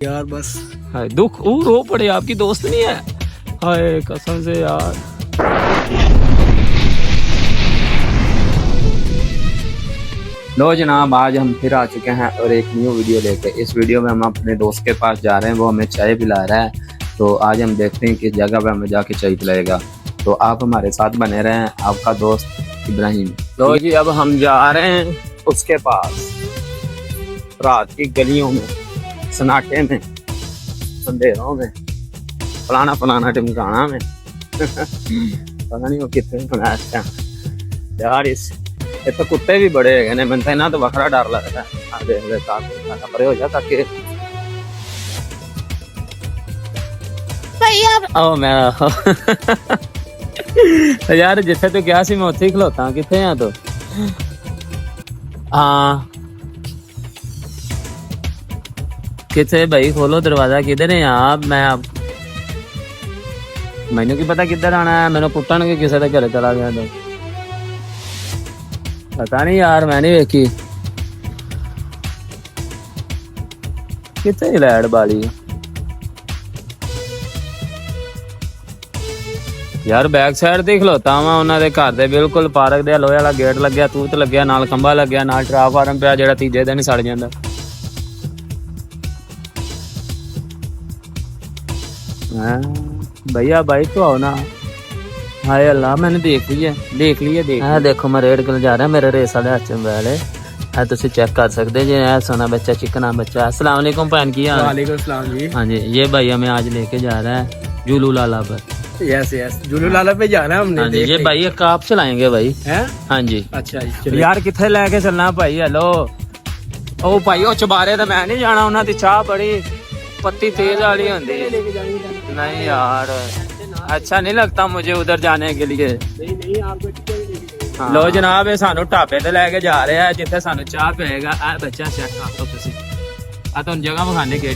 यार बस हाय दुख वो रो पड़े, आपकी दोस्त नहीं है? हाय कसम से यार। लो जनाब, आज हम फिर आ चुके हैं और एक न्यू वीडियो लेके। इस वीडियो में हम अपने दोस्त के पास जा रहे हैं, वो हमें चाय पिला रहा है। तो आज हम देखते हैं किस जगह पे हमें जाके चाय पिलाएगा। तो आप हमारे साथ बने रहें। आपका दोस्त इब्राहिम। लो जी, अब हम जा रहे हैं उसके पास। रात की गलियों में, सन्नाटे में, अंधेरों में, फलाना फलाना टिमकाना में पता नहीं वो कितने बनाया यार। इस तो कुत्ते भी बड़े है ने, मैंने ना तो बखरा डर लगता है। देख ले परे हो जा ताकि ओ मैं यार जिथे तो क्या सी मैं उत्थे ही खलोता। किथे है तो? हाँ किथे भाई, खोलो दरवाजा। किधर है आप? मैं आप मैनू की पता किधर आना है। मैंने पुट्टन के किसी के घर चला गया तो पता नहीं यार, मैं नहीं वेखी कितने लैड बाली यार। बैक साइड देख खलोता वा उन्होंने घर दे बिल्कुल पार्क दे लोहे वाला गेट लग्या, तूत लग्या, नाल खंबा लग्या, नाल ट्रांसफार्मर पिया जेड़ा तीजे दिन ही सड़ जांदा। भैया बाइक तो आओ ना। हाय अल्लाह, मैंने देख लिया देखो मैं रेड कलर जा रहा है। मेरे रेस वाले हाथ मोबाइल है, तुम चेक कर सकते जी। सोना बच्चा, चिकना बच्चा। अस्सलाम वालेकुम भैन की हाल? वालेकुम सलाम जी। हाँ जी, ये भाई हमें आज लेके जा रहा है जुलू लाला पर। यस जुलू लाला पे जाना है हमने। हाँ जी, ये भाई एक आप चलाएंगे भाई है? हाँ जी। अच्छा जी यार किथे लेके चलना भाई? हेलो ओ भाई, ओ चबारे तो मैं नहीं जाना। उन्होंने चाह बड़ी पत्ती तेज वाली होंदी। नहीं यार अच्छा नहीं लगता मुझे उधर जाने के लिए। लो जनाब, ये सानू ढाबे ते लेके जा रहे हैं जिथे सानू चाह पिएगा। आ बच्चा चेक कर लो तुसी, आ तुम जगह बखाने के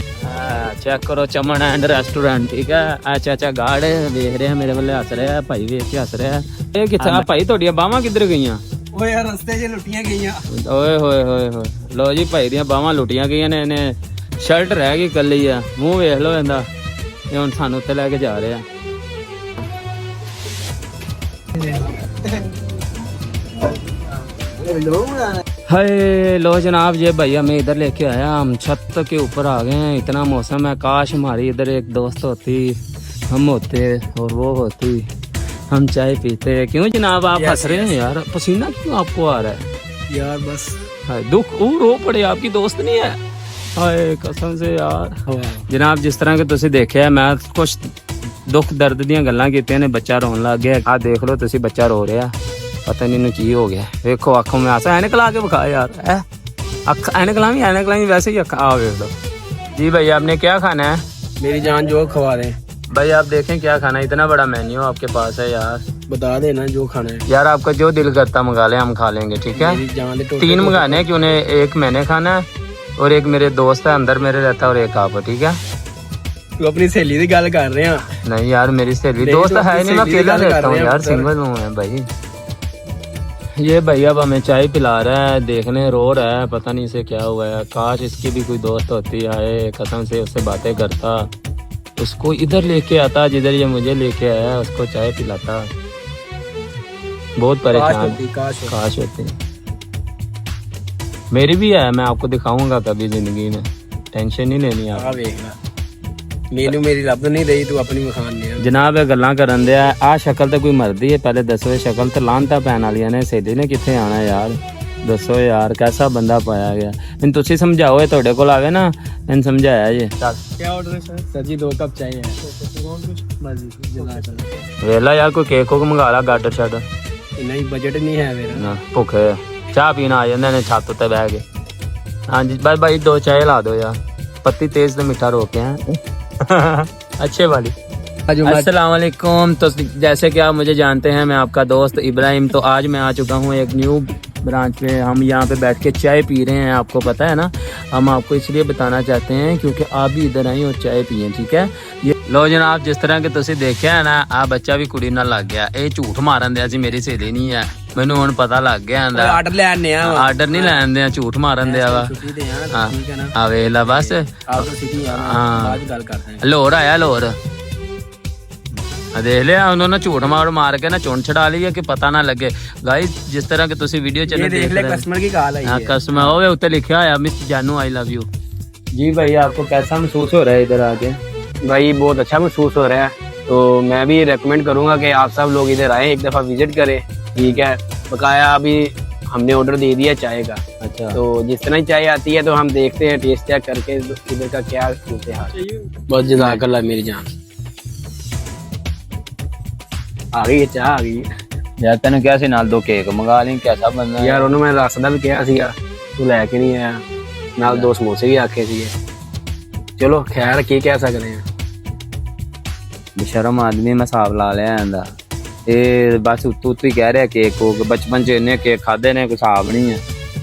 चेक करो। चमन एंड रेस्टोरेंट, ठीक है। अच्छा अच्छा गार्ड देख रहे हैं मेरे वाले, हस रहे हैं भाई, वेख के हस रहे हैं। ये कितना भाई थोड़िया बावां किधर गईयां? ओए यार रस्ते च लुटियां गईयां। ओए होए होए होए, लो जी भाई दियां बावां लुटियां गईयां ने। इन्हें शर्ट रह गई कली है, मुंह वेख लो इहदा। ये हुण सानू उत्ते लेके जा रहे हैं। हाय लो जनाब, ये भैया मैं इधर लेके आया। हम छत के ऊपर आ गए हैं। इतना मौसम है, काश हमारी इधर एक दोस्त होती, हम होते और वो होती, हम चाय पीते। क्यों जनाब आप हंस रहे हैं यार? पसीना क्यों आपको आ रहा है यार? बस हाय दुख वो रो पड़े, आपकी दोस्त नहीं है? हाय कसम से यार। जनाब जिस तरह के तुसी देखे है, मैं कुछ दुख दर्द ਦੀਆਂ ਗੱਲਾਂ ਕੀਤੀਆਂ ਨੇ। ਬੱਚਾ ਰੋਣ ਲੱਗ ਗਿਆ। ਆ ਦੇਖ ਲਓ ਤੁਸੀਂ, ਬੱਚਾ ਰੋ ਰਿਹਾ। ਪਤਾ ਨਹੀਂ ਇਹਨੂੰ ਕੀ ਹੋ ਗਿਆ। ਵੇਖੋ ਅੱਖੋਂ में आंसू। ਐਨਕ ਲਾ के ਵਿਖਾ यार। ਅੱਖ ਐਨਕ ਲਾਵੀਂ वैसे ही ਅੱਖਾਂ। आ देख लो जी। भाई आपने क्या खाना है? मेरी जान जो खवा दे भाई आप देखें क्या खाना है। इतना बड़ा मेन्यू आपके पास है यार। बता देना जो खाना है यार। आपका जो दिल करता मंगा ले, हम खा लेंगे, ठीक है। मेरी जान दे 3 मंगाने हैं, क्यों ने? एक मैंने खाना है और एक मेरे दोस्त है अंदर मेरे रहता है और एक आप, ठीक है। तू अपनी सहेली की गल कर रहे हैं? नहीं यार, मेरी सहेली दोस्त है नहीं, मैं अकेला रहता हूँ यार, सिंगल हूँ मैं भाई। ये भैया अब हमें चाय पिला रहा है, देखने रो रहा है, पता नहीं इसे क्या हुआ है। काश इसकी भी कोई दोस्त होती है, कसम से उससे बातें करता, उसको इधर लेके आता जिधर ये मुझे लेके आया, उसको चाय पिलाता। बहुत परेशान। काश होती। मेरी भी है, मैं आपको दिखाऊंगा कभी जिंदगी में, टेंशन नहीं लेनी आप। मेनू मेरी रब नहीं रही, तू अपनी मखान नहीं। जनाब ये गल्लां करन दे आ शक्ल तो कोई मरदी है। पहले दसो शक्ल तो लानता पैन वाली ने। सहेली ने कितने आना यार? दसो यार कैसा बंदा पाया गया। इन तुसी समझाओ, ये थोड़े कोल आवे ना, इन समझाया जी। क्या ऑर्डर है सर जी? 2 कप चाहिए। वेला यार कोई केक को मंगा ला, गाडर शाडर। नहीं बजट नहीं है मेरा ना। भुखे चाह पीना आ जाते ने छत उत्ते बह के। हाँ जी भाई 2 चाय ला दो यार, पत्ती तेज तो मीठा रोके हैं अच्छे वाली। अस्सलाम वालेकुम। तो जैसे कि आप मुझे जानते हैं, मैं आपका दोस्त इब्राहिम। तो आज मैं आ चुका हूँ एक न्यू ब्रांच पे। हम यहाँ पे बैठ के चाय पी रहे हैं, आपको पता है ना। हम आपको इसलिए बताना चाहते हैं क्योंकि आप भी इधर आई और चाय पिए, ठीक है। ये लो जनाब, जिस तरह के तुसी देखे है ना, आ बच्चा भी कुड़ी ना लग गया। ये झूठ मारन दिया सी मेरी सहेली नहीं है। ਮੈਨੂੰ ਹੁਣ ਪਤਾ ਲੱਗ ਗਿਆ ਆਂਦਾ ਆਰਡਰ ਲੈ ਆਨੇ ਆ ਆਰਡਰ ਨਹੀਂ ਲੈਣ ਦਿਆ ਝੂਠ ਮਾਰਨ ਦਿਆ ਵਾ ਛੁੱਟੀ ਤੇ ਆ ਠੀਕ ਹੈ ਨਾ ਆ ਵੇਖ ਲੈ ਬਸ ਆਪ ਸਿਟੀ ਆ ਹਾਂ। ਬਾਅਦ ਚ ਗੱਲ ਕਰਦੇ ਆ ਲੋਰ ਆਇਆ ਲੋਰ ਆ ਦੇਖ ਲਿਆ ਉਹਨਾਂ ਨੇ ਝੂਠ ਮਾਰ ਕੇ ਨਾ ਚੁਣ ਛਡਾ ਲਈ ਹੈ ਕਿ ਪਤਾ ਨਾ ਲੱਗੇ ਗਾइस जिस तरह के ਤੁਸੀਂ ਵੀਡੀਓ ये देख ले कस्टमर की कॉल आई हाँ है कस्टमर हो उत्ते लिखा है मिस जानू आई लव यू जी भाई आपको कैसा महसूस हो रहा है इधर आके भाई बहुत अच्छा महसूस हो रहा है तो मैं भी रेकमेंड करूंगा कि आप सब लोग इधर आए एक दफा विजिट करें ठीक है बकाया अभी हमने ऑर्डर दे दिया चाय का अच्छा तो जिस तरह ही चाय आती है तो हम देखते हैं टेस्ट चेक करके इधर का क्या सूरत हाल बहुत जज़ाकल्लाह मेरी जान आ गई है चाह आ गई है यार तेन क्या सी नाल दो केक मंगा ली कैसा बनना ਯਾਰ ਉਹਨੂੰ ਮੈਂ ਰਸ ਦਾ ਵੀ ਕਿਹਾ ਸੀਗਾ ਤੂੰ ਲੈ ਕੇ ਨਹੀਂ ਆਇਆ ਨਾਲ ਦੋ ਸਮੋਸੇ ਵੀ ਆਖੇ ਸੀਗੇ ਚਲੋ ਖੈਰ ਕੀ ਕਹਿ ਸਕਦੇ ਆ बेशरम आदमी मैं हिसाब ला लिया आंदा ਇਹ ਬਸ ਉੱਤੋਂ ਉੱਤੋਂ ਹੀ ਕਹਿ ਰਿਹਾ ਕੇਕ ਕੋ ਬਚਪਨ ਚ ਇਹਨੇ ਕੇਕ ਖਾਦੇ ਨੇ ਕੋਈ ਹਿਸਾਬ ਨਹੀਂ ਹੈ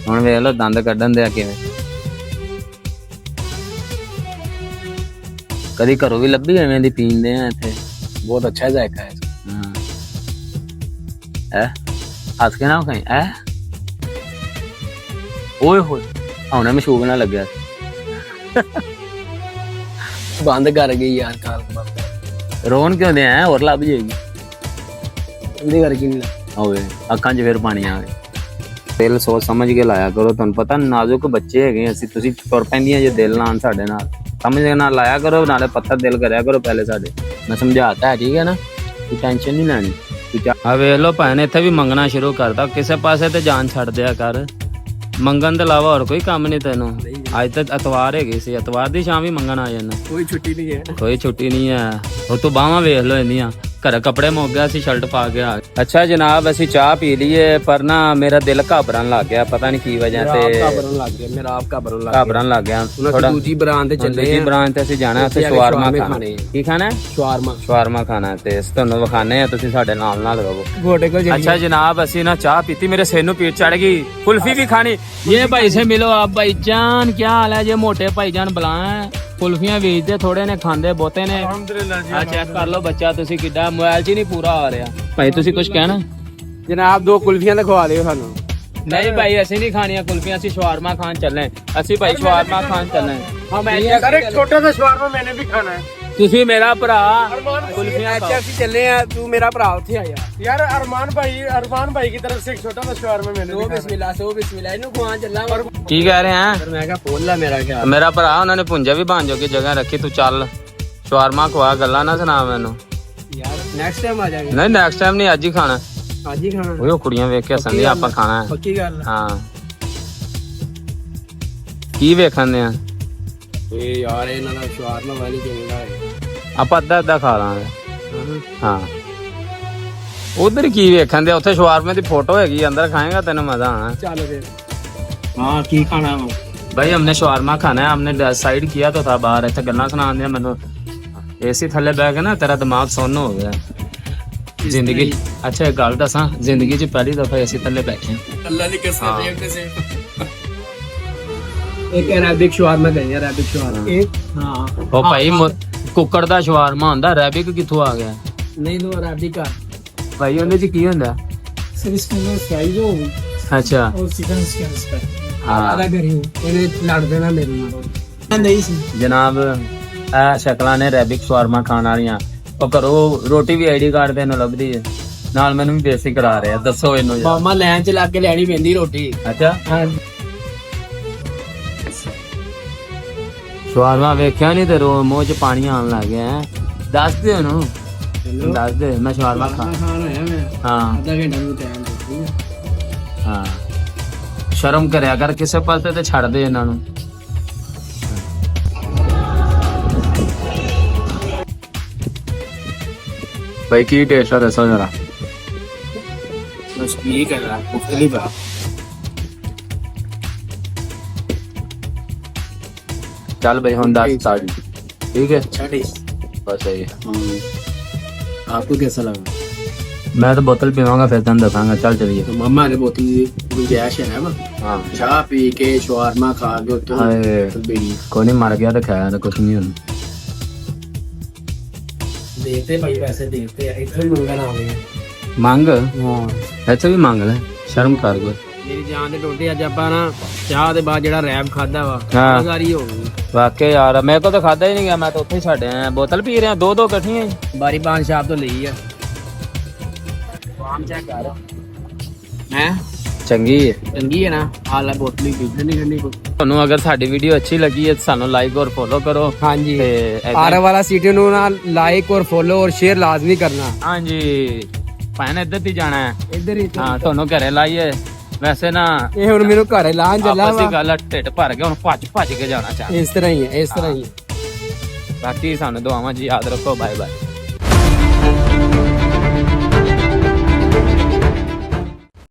ਹੁਣ ਵੇਖ ਲਓ ਦੰਦ ਕੱਢਣ ਦੇ ਆ ਕਿਵੇਂ ਕਦੀ ਘਰੋਂ ਵੀ ਲੱਭੀ ਐਵੇਂ ਦੀ ਪੀਂਦੇ ਆ ਇੱਥੇ ਬਹੁਤ ਅੱਛਾ ਜ਼ਾਇਕਾ ਹੈ ਹੈ ਹੱਸ ਕੇ ਨਾ ਖਾਈ ਹੈ ਓਏ ਹੋਏ ਹੁਣੇ ਮਸ਼ਹੂਰ ਨਾ ਲੱਗਿਆ ਬੰਦ ਕਰ ਗਈ ਯਾਰ ਕਾਲ ਰੋਣ ਕਿਉਂ ਦੇ ਆ ਹੋਰ ਲੱਭ ਜਾਏਗੀ ਇਹਦੇ ਕਰਕੇ ਨਹੀਂ ਹੋਵੇ ਅੱਖਾਂ 'ਚ ਫਿਰ ਪਾਣੀ ਆ ਗਿਆ ਦਿਲ ਸੋਚ ਸਮਝ ਕੇ ਲਾਇਆ ਕਰੋ ਤੁਹਾਨੂੰ ਪਤਾ ਨਾਜ਼ੁਕ ਬੱਚੇ ਹੈਗੇ ਅਸੀਂ ਤੁਸੀਂ ਤੁਰ ਪੈਂਦੀਆਂ ਜੇ ਦਿਲ ਨਾਲ ਸਾਡੇ ਨਾਲ ਸਮਝ ਕੇ ਨਾਲ ਲਾਇਆ ਕਰੋ ਨਾਲੇ ਪੱਥਰ ਦਿਲ ਕਰਿਆ ਕਰੋ ਪਹਿਲੇ ਸਾਡੇ ਮੈਂ ਸਮਝਾਤਾ ਹੈ ਠੀਕ ਹੈ ਨਾ ਤੂੰ ਟੈਨਸ਼ਨ ਨਹੀਂ ਲੈਣੀ ਆ ਵੇਖ ਲੋ ਭਾਈ ਨੇ ਇੱਥੇ ਵੀ ਮੰਗਣਾ ਸ਼ੁਰੂ ਕਰਤਾ ਕਿਸੇ ਪਾਸੇ ਤੇ ਜਾਨ ਛੱਡ ਦਿਆ ਕਰ ਮੰਗਣ ਤੋਂ ਇਲਾਵਾ ਹੋਰ ਕੋਈ ਕੰਮ ਨਹੀਂ ਤੈਨੂੰ ਅੱਜ ਤੱਕ ਐਤਵਾਰ ਹੈਗੇ ਸੀ ਐਤਵਾਰ ਦੀ ਸ਼ਾਮ ਵੀ ਮੰਗਣ ਆ ਜਾਣਾ ਕੋਈ ਛੁੱਟੀ ਨਹੀਂ ਹੈ ਕੋਈ ਛੁੱਟੀ ਨਹੀਂ ਹੈ ਉਹ ਤੋਂ ਬਾਹਾਂ ਵੇਖ ਲੋ ਇੰਨੀਆਂ ਘਰ ਕੱਪੜੇ ਮੁੱਕ ਗਿਆ ਸੀ ਸ਼ਰਟ ਪਾ ਕੇ ਆ ਅੱਛਾ ਜਨਾਬ ਅਸੀਂ ਚਾਹ ਪੀ ਲਈਏ ਪਰ ਨਾ ਮੇਰਾ ਦਿਲ ਘਬਰਨ ਲੱਗ ਗਿਆ ਪਤਾ ਨਹੀਂ ਕੀ ਵਜ੍ਹਾ ਤੇ ਘਬਰਨ ਲੱਗ ਗਿਆ ਮੇਰਾ ਆਪ ਘਬਰਨ ਲੱਗ ਗਿਆ ਥੋੜਾ ਦੂਜੀ ਬ੍ਰਾਂਚ ਤੇ ਚੱਲੇ ਦੂਜੀ ਬ੍ਰਾਂਚ ਤੇ ਅਸੀਂ ਜਾਣਾ ਉੱਥੇ ਸ਼ਵਾਰਮਾ ਖਾਣਾ ਕੀ ਖਾਣਾ ਸ਼ਵਾਰਮਾ ਖਾਣਾ ਤੇ ਤੁਹਾਨੂੰ ਵਿਖਾਣੇ ਆ ਤੁਸੀਂ ਸਾਡੇ ਨਾਲ ਰਹੋ ਘੋਟੇ ਕੋਲ अच्छा जनाब ਅਸੀਂ ਨਾ ਚਾਹ ਪੀਤੀ ਮੇਰੇ ਸਿਰ ਨੂੰ ਪੀੜ ਚੜ ਗਈ ਕੁਲਫੀ ਵੀ ਖਾਣੀ ये भाई से मिलो आप भाईजान क्या हाल है ये मोटे भाईजान बुलाए कुल्फियां बेचते थोड़े ने खांदे बहुते ने आ चेक कर लो बच्चा ਤੁਸੀਂ ਕਿੱਡਾ ਮੋਬਾਈਲ 'ਚ ਨਹੀਂ ਪੂਰਾ ਆ ਰਿਹਾ ਭਾਈ ਤੁਸੀਂ ਕੁਝ ਕਹਿਣਾ ਜਨਾਬ ਦੋ ਕੁਲਫੀਆਂ ਲਿਖਵਾ ਦਿਓ ਸਾਨੂੰ ਨਹੀਂ ਭਾਈ ਅਸੀਂ ਨਹੀਂ ਖਾਣੀਆਂ ਕੁਲਫੀਆਂ ਅਸੀਂ ਸ਼ਵਾਰਮਾ ਖਾਣ ਚੱਲੇ ਅਸੀਂ ਭਾਈ ਸ਼ਵਾਰਮਾ ਖਾਣ ਚੱਲੇ ਹਾਂ ਮੈਂ ਸਰ ਇੱਕ ਛੋਟਾ ਜਿਹਾ ਸ਼ਵਾਰਮਾ ਮੈਨੇ ਵੀ ਖਾਣਾ ਹੈ ਤੁਸੀਂ ਮੇਰਾ ਭਰਾ ਕੁਲਫੀਆਂ अच्छा ਅਸੀਂ ਚੱਲੇ ਆ ਤੂੰ ਮੇਰਾ ਭਰਾ ਉੱਥੇ ਆ ਯਾਰ अरमान भाई की तरफ से एक छोटा सा शवारमा मैंने सो बिस्मिल्लाह ਇਹਨੂੰ ਖਵਾਉਣ ਚੱਲਾਂ ਕੀ ਕਹਿ ਰਹੇ ਆ ਮੈਂ ਕਿਹਾ ਫੋਨ ਲਾ ਮੇਰਾ ਖਿਆਲ ਮੇਰਾ ਭਰਾ ਉਹਨਾਂ ਨੇ ਪੁੰਜਾ ਵੀ ਬਣ ਜੋਗੀ ਜਗ੍ਹਾ ਰੱਖੀ ਤੂੰ ਚੱਲ ਸ਼ਵਾਰਮਾ ਖਵਾ ਗੱਲਾਂ ਨਾ ਸੁਣਾ ਮੈਨੂੰ ਯਾਰ ਨੈਕਸਟ ਟਾਈਮ ਆ ਜਾਵਾਂਗੇ ਨਹੀਂ ਨੈਕਸਟ ਟਾਈਮ ਨਹੀਂ ਅੱਜ ਹੀ ਖਾਣਾ ਅੱਜ ਹੀ ਖਾਣਾ ਉਹ ਕੁੜੀਆਂ ਵੇਖ ਕੇ ਹੱਸਣ ਦੀ ਆਪਾਂ ਖਾਣਾ ਹੈ ਪੱਕੀ ਗੱਲ ਹਾਂ ਕੀ ਵੇਖਣ ਆ ਇਹ ਯਾਰ ਇਹਨਾਂ ਦਾ ਸ਼ਵਾਰਮਾ ਵਾਲੀ ਕਿਵੇਂ ਦਾ ਹੈ ਆਪਾਂ ਅੱਧਾ ਖਾ ਲਾਂਗੇ ਹਾਂ ਉਧਰ ਕੀ ਵੇਖਣ ਦੇ ਉੱਥੇ ਸ਼ਵਾਰਮੇ ਦੀ ਫੋਟੋ ਹੈਗੀ ਅੰਦਰ ਖਾਏਗਾ ਤੈਨੂੰ ਮਜ਼ਾ ਆਣਾ ਚੱਲ ਫਿਰ ਹਾਂ ਕੀ ਖਾਣਾ ਵਾ भाई हमने शवारमा खाना है हमने साइड किया तो था बाहर ऐसे गल्ला सुना दिया मैंने एसी थल्ले बैग है ना तेरा दिमाग सोनो हो गया जिंदगी अच्छा एक गल दसा जिंदगी च पहली दफा एसी थल्ले बैठे अल्लाह की कसम से एक अरेबिक शवारमा है अरेबिक शवारमा एक हां ओ भाई कुक्कड़ दा शवारमा ਹੁੰਦਾ अरेबिक किथों आ गया नहीं तो अरेबिक का भाई ਉਹਦੇ ਚ ਕੀ ਹੁੰਦਾ सर इसमें वो फ्राइज हो अच्छा और चिकन स्किन्स का ਆਦਾ ਕਰੀ ਇਹਨੇ ਲੜਦੇ ਨਾ ਮੇਰੇ ਨਾਲ ਨਹੀਂ ਸੀ ਜਨਾਬ ਇਹ ਸ਼ਕਲਾਂ ਨੇ ਅਰੇਬਿਕ ਸ਼ਵਾਰਮਾ ਖਾਣ ਵਾਲੀਆਂ ਉਹ ਕਰੋ ਰੋਟੀ ਵੀ ਆਈਡੀ ਕਾਰਡ ਤੇ ਨੂੰ ਲੱਭਦੀ ਹੈ ਨਾਲ ਮੈਨੂੰ ਵੀ ਬੇਸਿਕ ਕਰਾ ਰਿਹਾ ਦੱਸੋ ਇਹਨੂੰ ਮਾਮਾ ਲਾਈਨ ਚ ਲੱਗ ਕੇ ਲੈਣੀ ਪੈਂਦੀ ਰੋਟੀ ਅੱਛਾ ਹਾਂ ਸ਼ਵਾਰਮਾ ਵੇਖਿਆ ਨਹੀਂ ਤੇ ਰੋ ਮੂੰਹ ਚ ਪਾਣੀ ਆਉਣ ਲੱਗ ਗਿਆ ਦੱਸ ਦੇ ਉਹਨੂੰ ਦੱਸ ਦੇ ਮੈਂ ਸ਼ਵਾਰਮਾ ਖਾਣ ਆਇਆ ਮੈਂ ਹਾਂ ਅੱਧਾ ਘੰਟਾ ਨੂੰ ਟਾਈਮ ਦੇ ਹਾਂ ਸ਼ਰਮ ਕਰਿਆ ਕਰ ਕਿਸੇ ਪਾਸੇ ਤੇ ਛੱਡ ਦੇ ਇਹਨਾਂ ਨੂੰ ਭਾਈ ਕੀ ਟੇਸਟ ਆ ਦੱਸੋ ਜਰਾ ਬਸ ਕੀ ਕਰ ਰਹਾ ਪਹਿਲੀ ਵਾਰ ਚੱਲ ਭਾਈ ਹੁਣ 10 ਸਾਲ ठीक है अच्छा टेस्ट बस सही है आपको कैसा लगा मैं तो बोतल पीवांगा फिर तन दसांगा चल चलिए तो मम्मा ने बोतल गुंजाइश है ना हाँ चाह पी के शवारमा खा के तो कोई नहीं मर गया तो खाया तो कुछ नहीं होना देते भाई पैसे देते हैं इतना मंगना हो गया ਮੰਗ ਹਾਂ ਇੱਥੇ ਵੀ ਮੰਗ ਲੈ ਸ਼ਰਮ ਕਰ ਕੋਈ ਮੇਰੀ ਜਾਨ ਦੇ ਟੋਟੇ ਅੱਜ ਆਪਾਂ ਨਾ ਚਾਹ ਦੇ ਬਾਅਦ ਜਿਹੜਾ ਰੈਪ ਖਾਦਾ ਵਾ ਹਾਂ। ਸਾਰੀ ਹੋ ਗਈ ਵਾਕਈ ਯਾਰ ਮੇਰੇ ਕੋਲ ਤਾਂ ਖਾਦਾ ਹੀ ਨਹੀਂ ਗਿਆ ਮੈਂ ਤਾਂ ਉੱਥੇ ਹੀ ਛੱਡ ਆਇਆ ਬੋਤਲ ਪੀ ਰਿਹਾ ਦੋ ਇਕੱਠੀਆਂ ਹੀ ਬਾਰੀ ਬਾਨ ਸ਼ਾਪ ਤੋਂ ਲਈ ਆ ਆਮ ਚੈੱਕ ਕਰ ਹੈ ਚੰਗੀ ਹੈ ਚੰਗੀ ਹੈ ਨਾ ਹਾਲਾ ਬੋਤਲ ਹੀ ਪੀਣੀ ਨਹੀਂ ਕਰਨੀ ਕੋਈ ਤੁਹਾਨੂੰ ਅਗਰ ਸਾਡੀ ਵੀਡੀਓ ਅੱਛੀ ਲੱਗੀ ਹੈ ਤਾਂ ਸਾਨੂੰ ਲਾਈਕ ਔਰ ਫੋਲੋ ਕਰੋ ਹਾਂਜੀ ਤੇ ਆਰ ਵਾਲਾ ਸੀਟੀ ਨੂੰ ਨਾ ਲਾਈਕ ਔਰ ਫੋਲੋ ਔਰ ਸ਼ੇਅਰ ਲਾਜ਼ਮੀ ਕਰਨਾ ਹਾਂਜੀ ਭੈਣ ਇੱਧਰ ਦੀ ਜਾਣਾ ਹੈ ਇੱਧਰ ਹੀ ਹਾਂ ਤੁਹਾਨੂੰ ਘਰੇ ਲਾਈਏ ਵੈਸੇ ਨਾ ਇਹ ਹੁਣ ਮੈਨੂੰ ਘਰੇ ਲਾਣ ਚੱਲਾ ਆਪਸ ਦੀ ਵਾ ਗੱਲ ਆ, ਢਿੱਡ ਭਰ ਗਿਆ ਹੁਣ ਭੱਜ ਕੇ ਜਾਣਾ ਚਾਹੁੰਦਾ ਇਸ ਤਰ੍ਹਾਂ ਹੀ ਹੈ ਇਸ ਤਰ੍ਹਾਂ ਹੀ ਹੈ ਬਾਕੀ ਸਾਨੂੰ ਦੁਆਵਾਂ 'ਚ ਯਾਦ ਰੱਖੋ ਬਾਏ ਬਾਏ